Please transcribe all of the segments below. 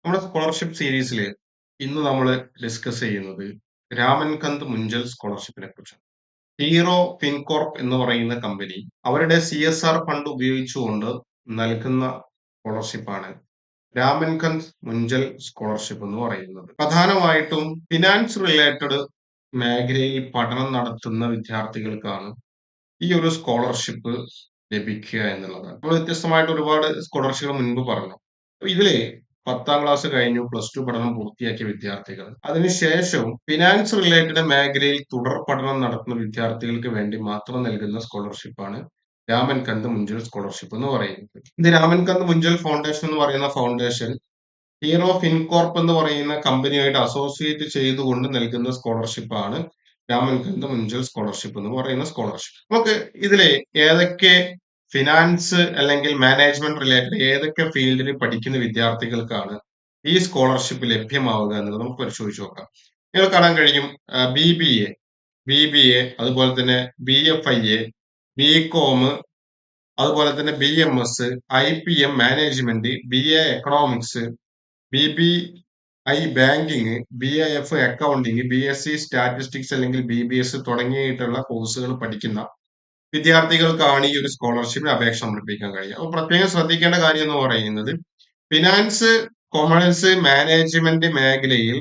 നമ്മുടെ സ്കോളർഷിപ്പ് സീരീസിൽ ഇന്ന് നമ്മൾ ഡിസ്കസ് ചെയ്യുന്നത് രാമൻകന്ത് മുഞ്ചൽ സ്കോളർഷിപ്പിനെ കുറിച്ചാണ്. ഹീറോ ഫിൻകോർപ്പ് എന്ന് പറയുന്ന കമ്പനി അവരുടെ CSR ഫണ്ട് ഉപയോഗിച്ചുകൊണ്ട് നൽകുന്ന സ്കോളർഷിപ്പാണ് രാമൻകന്ത് മുഞ്ചൽ സ്കോളർഷിപ്പ് എന്ന് പറയുന്നത്. പ്രധാനമായിട്ടും ഫിനാൻസ് റിലേറ്റഡ് മേഖലയിൽ പഠനം നടത്തുന്ന വിദ്യാർത്ഥികൾക്കാണ് ഈ ഒരു സ്കോളർഷിപ്പ് ലഭിക്കുക എന്നുള്ളതാണ്. നമ്മൾ വ്യത്യസ്തമായിട്ട് ഒരുപാട് സ്കോളർഷിപ്പുകൾ മുൻപ് പറഞ്ഞു. അപ്പൊ ഇതില് 10ാം ക്ലാസ് കഴിഞ്ഞു, +2 പഠനം പൂർത്തിയാക്കിയ വിദ്യാർത്ഥികൾ, അതിനുശേഷവും ഫിനാൻസ് റിലേറ്റഡ് മേഖലയിൽ തുടർ പഠനം നടത്തുന്ന വിദ്യാർത്ഥികൾക്ക് വേണ്ടി മാത്രം നൽകുന്ന സ്കോളർഷിപ്പാണ് രാമൻകന്ത് മുഞ്ചൽ സ്കോളർഷിപ്പ് എന്ന് പറയുന്നത്. ഇത് രാമൻകന്ത് മുഞ്ചൽ ഫൗണ്ടേഷൻ എന്ന് പറയുന്ന ഫൗണ്ടേഷൻ ഹീറോ ഫിൻകോർപ്പ് എന്ന് പറയുന്ന കമ്പനിയായിട്ട് അസോസിയേറ്റ് ചെയ്തുകൊണ്ട് നൽകുന്ന സ്കോളർഷിപ്പാണ് രാമൻകന്ത് മുഞ്ചൽ സ്കോളർഷിപ്പ് എന്ന് പറയുന്ന സ്കോളർഷിപ്പ്. നമുക്ക് ഇതിലെ ഏതൊക്കെ ഫിനാൻസ് അല്ലെങ്കിൽ മാനേജ്മെന്റ് റിലേറ്റഡ് ഏതൊക്കെ ഫീൽഡിൽ പഠിക്കുന്ന വിദ്യാർത്ഥികൾക്കാണ് ഈ സ്കോളർഷിപ്പ് ലഭ്യമാവുക എന്നുള്ളത് നമുക്ക് പരിശോധിച്ച് നോക്കാം. നിങ്ങൾ കാണാൻ കഴിയും BBA, അതുപോലെ തന്നെ BFIA, BCom, അതുപോലെ തന്നെ BMS, IPM management, BA economics, BBI banking, BAF accounting, BSc statistics അല്ലെങ്കിൽ BBS തുടങ്ങിയിട്ടുള്ള കോഴ്സുകൾ പഠിക്കുന്ന വിദ്യാർത്ഥികൾക്കാണ് ഈ ഒരു സ്കോളർഷിപ്പിന് അപേക്ഷ സമർപ്പിക്കാൻ കഴിയുക. അപ്പോൾ പ്രത്യേകം ശ്രദ്ധിക്കേണ്ട കാര്യം എന്ന് പറയുന്നത്, ഫിനാൻസ്, കൊമേഴ്സ്, മാനേജ്മെന്റ് മേഖലയിൽ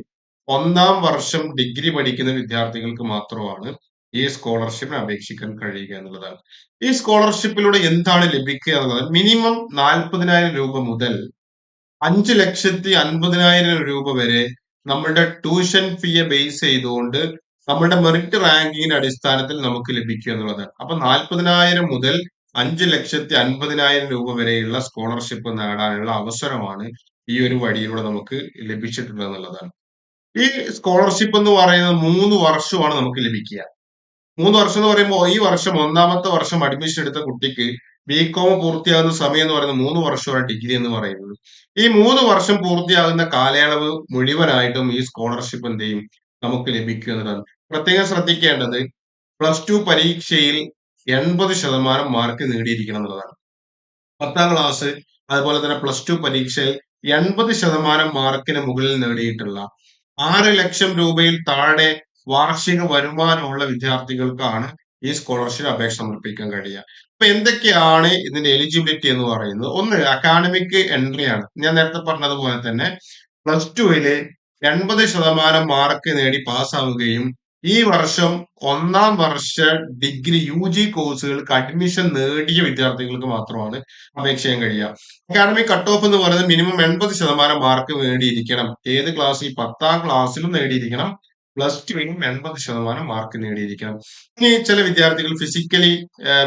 1ാം വർഷം ഡിഗ്രി പഠിക്കുന്ന വിദ്യാർത്ഥികൾക്ക് മാത്രമാണ് ഈ സ്കോളർഷിപ്പിന് അപേക്ഷിക്കാൻ കഴിയുക എന്നുള്ളതാണ്. ഈ സ്കോളർഷിപ്പിലൂടെ എന്താണ് ലഭിക്കുക എന്നുള്ളത്, മിനിമം 40,000 രൂപ മുതൽ 5,50,000 രൂപ വരെ നമ്മളുടെ ട്യൂഷൻ ഫീയെ ബേസ് ചെയ്തുകൊണ്ട് നമ്മുടെ മെറിറ്റ് റാങ്കിങ്ങിന്റെ അടിസ്ഥാനത്തിൽ നമുക്ക് ലഭിക്കുക എന്നുള്ളതാണ്. അപ്പൊ 40,000 മുതൽ 5,50,000 രൂപ വരെയുള്ള സ്കോളർഷിപ്പ് നേടാനുള്ള അവസരമാണ് ഈ ഒരു വഴിയിലൂടെ നമുക്ക് ലഭിച്ചിട്ടുള്ളത് എന്നുള്ളതാണ്. ഈ സ്കോളർഷിപ്പ് എന്ന് പറയുന്നത് 3 വർഷമാണ് നമുക്ക് ലഭിക്കുക. 3 വർഷം എന്ന് പറയുമ്പോൾ ഈ വർഷം 1ാമത്തെ വർഷം അഡ്മിഷൻ എടുത്ത കുട്ടിക്ക് BCom പൂർത്തിയാകുന്ന സമയം എന്ന് പറയുന്നത് 3 വർഷമാണ് ഡിഗ്രി എന്ന് പറയുന്നത്. ഈ 3 വർഷം പൂർത്തിയാകുന്ന കാലയളവ് മുഴുവനായിട്ടും ഈ സ്കോളർഷിപ്പ് എന്ത് ചെയ്യും, നമുക്ക് ലഭിക്കുക എന്നതാണ്. പ്രത്യേകം ശ്രദ്ധിക്കേണ്ടത്, +2 പരീക്ഷയിൽ 80% മാർക്ക് നേടിയിരിക്കണം എന്നുള്ളതാണ്. 10ാം ക്ലാസ് അതുപോലെ തന്നെ +2 പരീക്ഷയിൽ 80% മാർക്കിന് മുകളിൽ നേടിയിട്ടുള്ള 6 ലക്ഷം രൂപയിൽ താഴെ വാർഷിക വരുമാനമുള്ള വിദ്യാർത്ഥികൾക്കാണ് ഈ സ്കോളർഷിപ്പ് അപേക്ഷ സമർപ്പിക്കാൻ കഴിയുക. അപ്പൊ എന്തൊക്കെയാണ് ഇതിന്റെ എലിജിബിലിറ്റി എന്ന് പറയുന്നത്? ഒന്ന്, അക്കാഡമിക് എൻട്രി ആണ്. ഞാൻ നേരത്തെ പറഞ്ഞതുപോലെ തന്നെ +2 80% മാർക്ക് നേടി പാസ്സാവുകയും ഈ വർഷം 1ാം വർഷ ഡിഗ്രി UG കോഴ്സുകൾക്ക് അഡ്മിഷൻ നേടിയ വിദ്യാർത്ഥികൾക്ക് മാത്രമാണ് അപേക്ഷ ചെയ്യാൻ കഴിയുക. അക്കാഡമിക് കട്ട് ഓഫ് എന്ന് പറയുന്നത് മിനിമം 80% മാർക്ക് നേടിയിരിക്കണം. ഏത് ക്ലാസ്? ഈ 10ാം ക്ലാസ്സിലും നേടിയിരിക്കണം, +2ലും 80% മാർക്ക് നേടിയിരിക്കണം. ഇനി ചില വിദ്യാർത്ഥികൾ ഫിസിക്കലി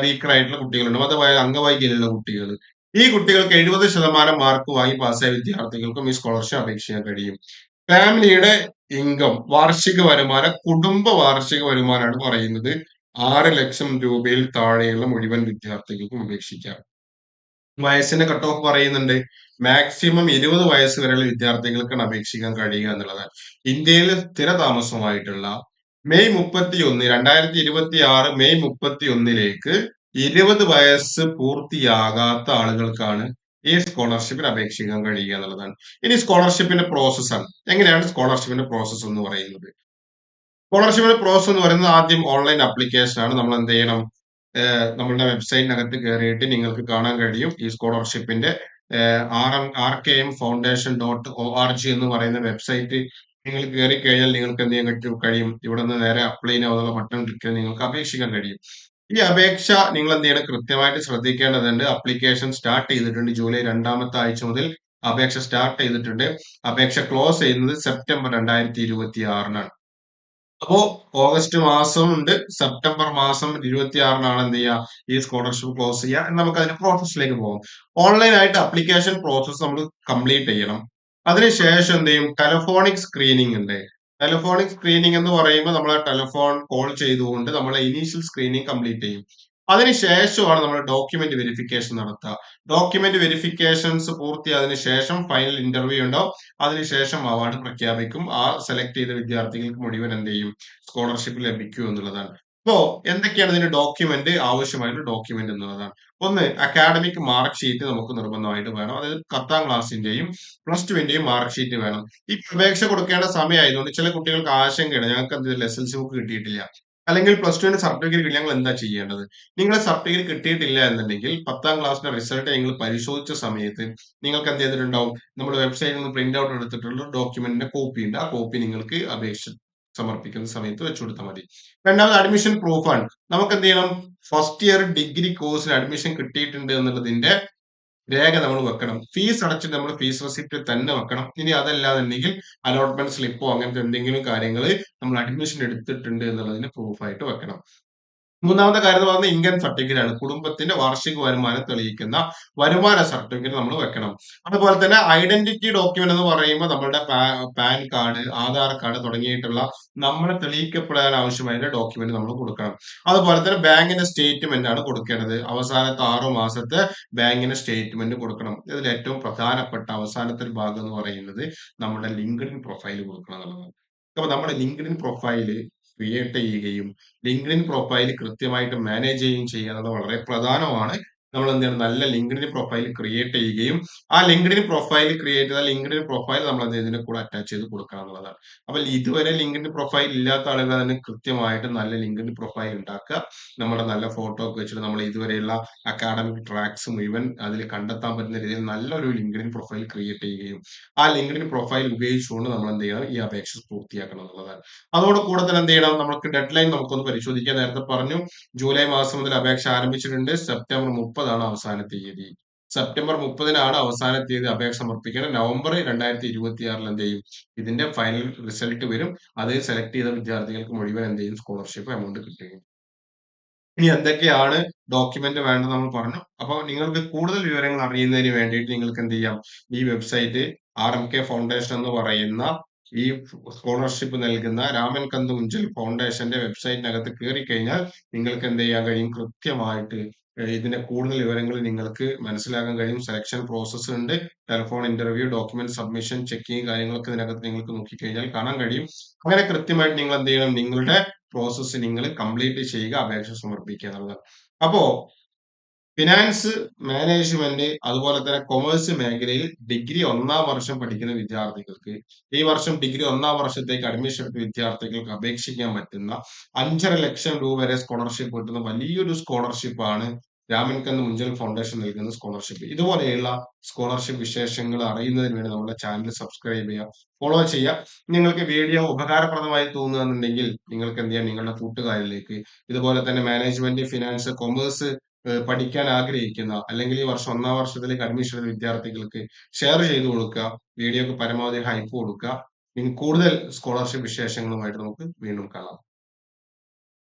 വീക്കർ ആയിട്ടുള്ള കുട്ടികളുണ്ട്, അതുപോലെ അംഗവൈകല്യമുള്ള കുട്ടികൾ. ഈ കുട്ടികൾക്ക് 70% മാർക്ക് വാങ്ങി പാസ്സായ വിദ്യാർത്ഥികൾക്കും ഈ സ്കോളർഷിപ്പ് അപേക്ഷിക്കാൻ കഴിയും. ഫാമിലിയുടെ ഇൻകം, വാർഷിക വരുമാനം, കുടുംബ വാർഷിക വരുമാനമാണ് പറയുന്നത് 6 ലക്ഷം രൂപയിൽ താഴെയുള്ള മുഴുവൻ വിദ്യാർത്ഥികൾക്കും അപേക്ഷിക്കാം. വയസ്സിന്റെ കട്ട് ഓഫ് പറയുന്നുണ്ട്, മാക്സിമം 20 വയസ്സ് വരെയുള്ള വിദ്യാർത്ഥികൾക്കാണ് അപേക്ഷിക്കാൻ കഴിയുക എന്നുള്ളതാണ്. ഇന്ത്യയിൽ സ്ഥിരതാമസമായിട്ടുള്ള മെയ് 31, 2026 മെയ് 31-ലേക്ക് 20 വയസ്സ് പൂർത്തിയാകാത്ത ആളുകൾക്കാണ് ഈ സ്കോളർഷിപ്പിന് അപേക്ഷിക്കാൻ കഴിയുക എന്നുള്ളതാണ്. ഇനി സ്കോളർഷിപ്പിന്റെ പ്രോസസ് ആണ്. എങ്ങനെയാണ് സ്കോളർഷിപ്പിന്റെ പ്രോസസ് എന്ന് പറയുന്നത്? സ്കോളർഷിപ്പിന്റെ പ്രോസസ് എന്ന് പറയുന്നത് ആദ്യം ഓൺലൈൻ ആപ്ലിക്കേഷൻ ആണ്. നമ്മൾ എന്ത് ചെയ്യണം? നമ്മളുടെ വെബ്സൈറ്റിനകത്ത് കയറിയിട്ട് നിങ്ങൾക്ക് കാണാൻ കഴിയും ഈ സ്കോളർഷിപ്പിന്റെ RKM Foundation.org എന്ന് പറയുന്ന വെബ്സൈറ്റ് നിങ്ങൾ കയറി കഴിഞ്ഞാൽ നിങ്ങൾക്ക് എന്ത് ചെയ്യാൻ കഴിയും? ഇവിടെ നിന്ന് നേരെ അപ്ലൈ ചെയ്യാവുന്ന ബട്ടൺ ക്ലിക്ക് ചെയ്ത് നിങ്ങൾക്ക് അപേക്ഷിക്കാൻ കഴിയും. ഈ അപേക്ഷ നിങ്ങൾ എന്ത് ചെയ്യണം? കൃത്യമായിട്ട് ശ്രദ്ധിക്കേണ്ടതുണ്ട്. അപ്ലിക്കേഷൻ സ്റ്റാർട്ട് ചെയ്തിട്ടുണ്ട്. ജൂലൈ 2ാമത്തെ ആഴ്ച മുതൽ അപേക്ഷ സ്റ്റാർട്ട് ചെയ്തിട്ടുണ്ട്. അപേക്ഷ ക്ലോസ് ചെയ്യുന്നത് സെപ്റ്റംബർ 2026-നാണ്. അപ്പോ ഓഗസ്റ്റ് മാസം ഉണ്ട്, സെപ്റ്റംബർ മാസം 26-നാണ് എന്ത് ചെയ്യുക? ഈ സ്കോളർഷിപ്പ് ക്ലോസ് ചെയ്യുക. നമുക്ക് അതിന്റെ പ്രോസസ്സിലേക്ക് പോകാം. ഓൺലൈൻ ആയിട്ട് അപ്ലിക്കേഷൻ പ്രോസസ്സ് നമ്മൾ കംപ്ലീറ്റ് ചെയ്യണം. അതിനുശേഷം എന്ത് ചെയ്യും? ടെലഫോണിക് സ്ക്രീനിങ് ഉണ്ട്. ടെലഫോണിക് സ്ക്രീനിങ് എന്ന് പറയുമ്പോൾ നമ്മൾ ടെലിഫോൺ കോൾ ചെയ്തുകൊണ്ട് നമ്മളെ ഇനീഷ്യൽ സ്ക്രീനിങ് കംപ്ലീറ്റ് ചെയ്യും. അതിനുശേഷമാണ് നമ്മൾ ഡോക്യുമെന്റ് വെരിഫിക്കേഷൻ നടത്തുക. ഡോക്യുമെന്റ് വെരിഫിക്കേഷൻസ് പൂർത്തിയായതിനു ശേഷം ഫൈനൽ ഇന്റർവ്യൂ ഉണ്ടാവും. അതിനുശേഷം അവാർഡ് പ്രഖ്യാപിക്കും. ആ സെലക്ട് ചെയ്ത വിദ്യാർത്ഥികൾക്ക് മുഴുവൻ എന്ത് ചെയ്യും? സ്കോളർഷിപ്പ് ലഭിക്കൂ എന്നുള്ളതാണ്. അപ്പോ എന്തൊക്കെയാണ് ഇതിന്റെ ഡോക്യുമെന്റ് ആവശ്യമായിട്ടുള്ള ഡോക്യുമെന്റ് എന്നുള്ളതാണ്. ഒന്ന് അക്കാഡമിക് മാർക്ക് ഷീറ്റ് നമുക്ക് നിർബന്ധമായിട്ട് വേണം. അതായത് 10ാം ക്ലാസ്സിന്റെയും +2ന്റെയും മാർക്ക് ഷീറ്റ് വേണം. ഈ അപേക്ഷ കൊടുക്കേണ്ട സമയമായതുകൊണ്ട് ചില കുട്ടികൾക്ക് ആശങ്കയാണ്. ഞങ്ങൾക്ക് എന്ത് എസ്എൽസി ബുക്ക് കിട്ടിയിട്ടില്ല. അല്ലെങ്കിൽ +2ന്റെ സർട്ടിഫിക്കറ്റ് കിട്ടില്ല. ഞങ്ങൾ എന്താ ചെയ്യേണ്ടത്? നിങ്ങളെ സർട്ടിഫിക്കറ്റ് കിട്ടിയിട്ടില്ല എന്നുണ്ടെങ്കിൽ 10ാം ക്ലാസ്സിന്റെ റിസൾട്ട് നിങ്ങൾ പരിശോധിച്ച സമയത്ത് നിങ്ങൾക്ക് എന്ത് ചെയ്തിട്ടുണ്ടാവും? നമ്മുടെ വെബ്സൈറ്റിൽ നിന്ന് പ്രിന്റ് ഔട്ട് എടുത്തിട്ടുള്ള ഡോക്യുമെന്റിന്റെ കോപ്പി ഉണ്ട്. ആ കോപ്പി നിങ്ങൾക്ക് അപേക്ഷ സമർപ്പിക്കുന്ന സമയത്ത് വെച്ച് കൊടുത്താൽ മതി. രണ്ടാമത് അഡ്മിഷൻ പ്രൂഫാണ്. നമുക്ക് എന്ത് ചെയ്യണം? ഫസ്റ്റ് ഇയർ ഡിഗ്രി കോഴ്സിന് അഡ്മിഷൻ കിട്ടിയിട്ടുണ്ട് എന്നുള്ളതിന്റെ രേഖ നമ്മൾ വെക്കണം. ഫീസ് അടച്ചിട്ട് നമ്മൾ ഫീസ് റെസിപ്റ്റ് തന്നെ വെക്കണം. ഇനി അതല്ലാന്നുണ്ടെങ്കിൽ അലോട്ട്മെന്റ് സ്ലിപ്പോ അങ്ങനത്തെ എന്തെങ്കിലും കാര്യങ്ങൾ നമ്മൾ അഡ്മിഷൻ എടുത്തിട്ടുണ്ട് എന്നുള്ളതിന് പ്രൂഫായിട്ട് വെക്കണം. മൂന്നാമത്തെ കാര്യം എന്ന് പറയുന്നത് ഇൻകം സർട്ടിഫിക്കറ്റ് ആണ്. കുടുംബത്തിന്റെ വാർഷിക വരുമാനം തെളിയിക്കുന്ന വരുമാന സർട്ടിഫിക്കറ്റ് നമ്മൾ വെക്കണം. അതുപോലെ തന്നെ ഐഡന്റിറ്റി ഡോക്യുമെന്റ് എന്ന് പറയുമ്പോൾ നമ്മുടെ പാൻ കാർഡ്, ആധാർ കാർഡ് തുടങ്ങിയിട്ടുള്ള നമ്മളെ തെളിയിക്കപ്പെടാൻ ആവശ്യമായ ഡോക്യുമെന്റ് നമ്മൾ കൊടുക്കണം. അതുപോലെ തന്നെ ബാങ്കിന്റെ സ്റ്റേറ്റ്മെന്റ് ആണ് കൊടുക്കേണ്ടത്. അവസാനത്തെ 6 മാസത്തെ ബാങ്കിന്റെ സ്റ്റേറ്റ്മെന്റ് കൊടുക്കണം. ഇതിൽ ഏറ്റവും പ്രധാനപ്പെട്ട അവസാനത്തെ ഒരു ഭാഗം എന്ന് പറയുന്നത് നമ്മുടെ ലിങ്ക്ഡിൻ പ്രൊഫൈൽ കൊടുക്കണം എന്നുള്ളതാണ്. അപ്പൊ നമ്മുടെ ലിങ്ക്ഡിൻ പ്രൊഫൈല് ക്രിയേറ്റ് ചെയ്യുകയും ലിങ്ക്ഡിൻ പ്രൊഫൈൽ കൃത്യമായിട്ട് മാനേജ് ചെയ്യുകയും ചെയ്യുക എന്നുള്ളത് വളരെ പ്രധാനമാണ്. നമ്മൾ എന്ത് ചെയ്യണം? നല്ല ലിങ്ക്ഡിൻ പ്രൊഫൈൽ ക്രിയേറ്റ് ചെയ്യുകയും ആ ലിങ്ക്ഡിൻ പ്രൊഫൈൽ ക്രിയേറ്റ് ചെയ്ത ലിങ്ക്ഡിൻ പ്രൊഫൈൽ നമ്മൾ എന്ത് ഇതിന്റെ കൂടെ അറ്റാച്ച് ചെയ്ത് കൊടുക്കണം എന്നുള്ളതാണ്. അപ്പൊ ഇതുവരെ ലിങ്ക്ഡിൻ പ്രൊഫൈൽ ഇല്ലാത്ത ആളുകൾ തന്നെ കൃത്യമായിട്ട് നല്ല ലിങ്ക്ഡിൻ പ്രൊഫൈൽ ഉണ്ടാക്കുക. നമ്മുടെ നല്ല ഫോട്ടോ ഒക്കെ വെച്ചിട്ട് നമ്മൾ ഇതുവരെയുള്ള അക്കാഡമിക് ട്രാക്സ് മുഴുവൻ അതിൽ കണ്ടെത്താൻ പറ്റുന്ന രീതിയിൽ നല്ലൊരു ലിങ്ക്ഡിൻ പ്രൊഫൈൽ ക്രിയേറ്റ് ചെയ്യുകയും ആ ലിങ്ക്ഡിൻ പ്രൊഫൈൽ ഉപയോഗിച്ചുകൊണ്ട് നമ്മൾ എന്ത് ചെയ്യണം? ഈ അപേക്ഷ പൂർത്തിയാക്കണം എന്നുള്ളതാണ്. അതോട് കൂടെ തന്നെ എന്ത് ചെയ്യണം? നമുക്ക് ഡെഡ് ലൈൻ നമുക്കൊന്ന് പരിശോധിക്കാം. നേരത്തെ പറഞ്ഞു ജൂലൈ മാസം മുതൽ അപേക്ഷ ആരംഭിച്ചിട്ടുണ്ട്. സെപ്റ്റംബർ 30 അവസാന തീയതി. സെപ്റ്റംബർ 30 അവസാന തീയതി അപേക്ഷ സമർപ്പിക്കണം. നവംബർ 2026 എന്ത് ചെയ്യും? ഇതിന്റെ ഫൈനൽ റിസൾട്ട് വരും. അത് സെലക്ട് ചെയ്ത വിദ്യാർത്ഥികൾക്ക് മുഴുവൻ എന്ത് ചെയ്യും? സ്കോളർഷിപ്പ് എമൗണ്ട് കിട്ടുകയും. ഇനി എന്തൊക്കെയാണ് ഡോക്യുമെന്റ് വേണ്ടത് നമ്മൾ പറഞ്ഞു. അപ്പൊ നിങ്ങൾക്ക് കൂടുതൽ വിവരങ്ങൾ അറിയുന്നതിന് വേണ്ടിയിട്ട് നിങ്ങൾക്ക് എന്ത് ചെയ്യാം? ഈ വെബ്സൈറ്റ് RMK ഫൗണ്ടേഷൻ എന്ന് പറയുന്ന ഈ സ്കോളർഷിപ്പ് നൽകുന്ന രാമൻ കന്ത് മുഞ്ചൽ ഫൗണ്ടേഷന്റെ വെബ്സൈറ്റിനകത്ത് കയറി കഴിഞ്ഞാൽ നിങ്ങൾക്ക് എന്ത് ചെയ്യാൻ കഴിയും? കൃത്യമായിട്ട് ഇതിന്റെ കൂടുതൽ വിവരങ്ങൾ നിങ്ങൾക്ക് മനസ്സിലാക്കാൻ കഴിയും. സെലക്ഷൻ പ്രോസസ്സ് ഉണ്ട്. Telephone interview, document submission, checking കാര്യങ്ങളൊക്കെ ഇതിനകത്ത് നിങ്ങൾക്ക് നോക്കിക്കഴിഞ്ഞാൽ കാണാൻ കഴിയും. അങ്ങനെ കൃത്യമായിട്ട് നിങ്ങൾ എന്ത് ചെയ്യണം? നിങ്ങളുടെ പ്രോസസ്സ് നിങ്ങൾ കംപ്ലീറ്റ് ചെയ്യുക, അപേക്ഷ സമർപ്പിക്കുക എന്നുള്ളതാണ്. അപ്പോ ഫിനാൻസ്, മാനേജ്മെന്റ് അതുപോലെ തന്നെ കൊമേഴ്സ് മേഖലയിൽ ഡിഗ്രി 1ാം വർഷം പഠിക്കുന്ന വിദ്യാർത്ഥികൾക്ക് ഈ വർഷം ഡിഗ്രി 1ാം വർഷത്തേക്ക് അഡ്മിഷൻ എടുത്ത വിദ്യാർത്ഥികൾക്ക് അപേക്ഷിക്കാൻ പറ്റുന്ന 5.5 ലക്ഷം രൂപ വരെ സ്കോളർഷിപ്പ് കിട്ടുന്ന വലിയൊരു സ്കോളർഷിപ്പാണ് രാമൻ കന്ത് മുഞ്ചൽ ഫൗണ്ടേഷൻ നൽകുന്ന സ്കോളർഷിപ്പ്. ഇതുപോലെയുള്ള സ്കോളർഷിപ്പ് വിശേഷങ്ങൾ അറിയുന്നതിന് വേണ്ടി നമ്മുടെ ചാനൽ സബ്സ്ക്രൈബ് ചെയ്യുക, ഫോളോ ചെയ്യുക. നിങ്ങൾക്ക് വീഡിയോ ഉപകാരപ്രദമായി തോന്നുകയാണെന്നുണ്ടെങ്കിൽ നിങ്ങൾക്ക് എന്ത് ചെയ്യാം? നിങ്ങളുടെ കൂട്ടുകാരിലേക്ക് ഇതുപോലെ തന്നെ മാനേജ്മെന്റ്, ഫിനാൻസ്, കൊമേഴ്സ് പഠിക്കാൻ ആഗ്രഹിക്കുന്ന അല്ലെങ്കിൽ ഈ വർഷം 1ാം വർഷത്തിലേക്ക് അഡ്മിഷൻ എടുത്ത വിദ്യാർത്ഥികൾക്ക് ഷെയർ ചെയ്ത് കൊടുക്കുക. വീഡിയോക്ക് പരമാവധി ഹൈപ്പ് കൊടുക്കുക. ഇനി കൂടുതൽ സ്കോളർഷിപ്പ് വിശേഷങ്ങളുമായിട്ട് നമുക്ക് വീണ്ടും കാണാം.